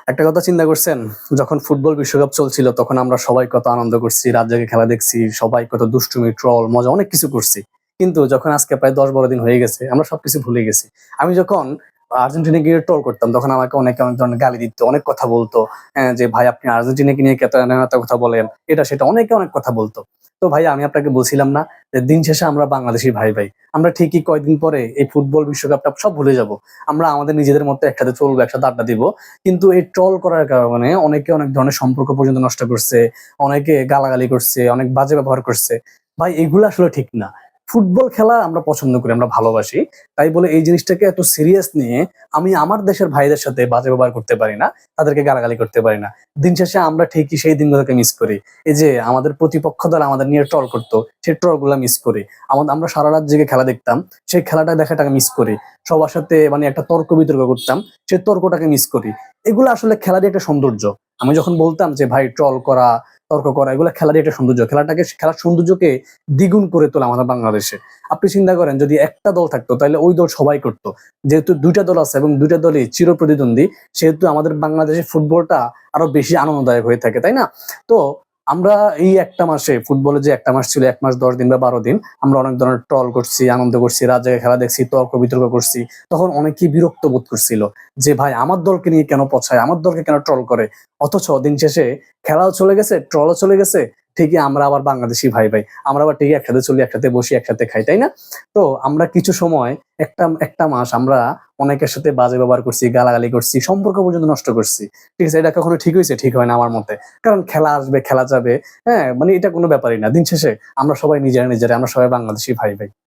একটা কথা চিন্তা করছেন, যখন ফুটবল বিশ্বকাপ চলছিল তখন আমরা সবাই কত আনন্দ করছি, রাত জেগে খেলা দেখছি, সবাই কত দুষ্টুমি, ট্রল, মজা অনেক কিছু করছি। কিন্তু যখন আজকে প্রায় ১০-১২ দিন হয়ে গেছে, আমরা সবকিছু ভুলে গেছি। আমি যখন আর্জেন্টিনাকে নিয়ে ট্রল করতাম তখন আমাকে অনেকে অনেক ধরনের গালি দিত, অনেক কথা বলতো। যে ভাই আপনি আর্জেন্টিনাকে নিয়ে এত কথা বলেন, এটা সেটা অনেকে অনেক কথা বলতো। তো ভাই আমি আপনাকে বলছিলাম না যে দিন শেষে আমরা বাংলাদেশী ভাই ভাই। আমরা ঠিকই কয়েকদিন পরে এই ফুটবল বিশ্বকাপটা সব ভুলে যাব। আমরা আমাদের নিজেদের মধ্যে একসাথে চলবো, একসাথে আড্ডা দিব। কিন্তু এই ট্রল করার কারণে অনেকে অনেক ধরনের সম্পর্ক পর্যন্ত নষ্ট করছে, অনেকে গালাগালি করছে, অনেক বাজে ব্যবহার করছে। ভাই এগুলো আসলে ঠিক না। ফুটবল খেলা আমরা পছন্দ করি, আমরা ভালোবাসি। তাই বলে এই জিনিসটাকে এত সিরিয়াস নিয়ে আমি আমার দেশের ভাইদের সাথে বাজে ব্যবহার করতে পারি না, তাদেরকে গালাগালি করতে পারি না। দিন শেষে আমরা ঠিকই সেই দিনগুলোকে মিস করি। এই যে আমাদের প্রতিপক্ষ দল আমাদের নিয়ে ট্রল করতো, সেই ট্রল গুলা মিস করি। আমরা সারা রাত জেগে খেলা দেখতাম, সেই খেলাটা দেখাটাকে মিস করি। সবার সাথে মানে একটা তর্ক বিতর্ক করতাম, সেই তর্কটাকে মিস করি। এগুলো আসলে খেলারই একটা সৌন্দর্য। আমি যখন বলতাম যে ভাই ট্রল করা, তর্ক করা, এগুলো খেলারই একটা সৌন্দর্য। খেলার সৌন্দর্যকে দ্বিগুণ করে তোলে আমাদের বাংলাদেশে। আপনি চিন্তা করেন যদি একটা দল থাকতো তাহলে ওই দল সবাই করতো। যেহেতু দুইটা দল আছে এবং দুইটা দলই চিরপ্রতিদ্বন্দ্বী, সেহেতু আমাদের বাংলাদেশের ফুটবলটা আরো বেশি আনন্দদায়ক হয়ে থাকে, তাই না? তো আমরা এই একটা মাসে, ফুটবলে যে একটা মাস ছিল, ১ মাস ১০ দিন বা ১২ দিন, আমরা অনেক ধরনের ট্রল করছি, আনন্দ করছি, রাত জেগে খেলা দেখছি, তর্ক বিতর্ক করছি। তখন অনেকেই বিরক্ত বোধ করছিল যে ভাই আমার দলকে নিয়ে কেন পছায়, আমার দলকে কেন ট্রল করে। অথচ দিন শেষে খেলাও চলে গেছে, ট্রলও চলে গেছে, ঠিকই আমরা আবার বাংলাদেশি ভাই ভাই, আমরা আবার ঠিকই একসাথে চলি, একসাথে বসি, একসাথে খাই, তাই না? তো আমরা কিছু সময়, একটা একটা মাস আমরা অনেকের সাথে বাজে ব্যবহার করছি, গালাগালি করছি, সম্পর্ক পর্যন্ত নষ্ট করছি। ঠিক আছে, এটা কখনো ঠিক হয়েছে? ঠিক হয় না আমার মতে। কারণ খেলা আসবে, খেলা যাবে। হ্যাঁ, মানে এটা কোনো ব্যাপারই না। দিন শেষে আমরা সবাই নিজেরা নিজেরা, আমরা সবাই বাংলাদেশী ভাই ভাই।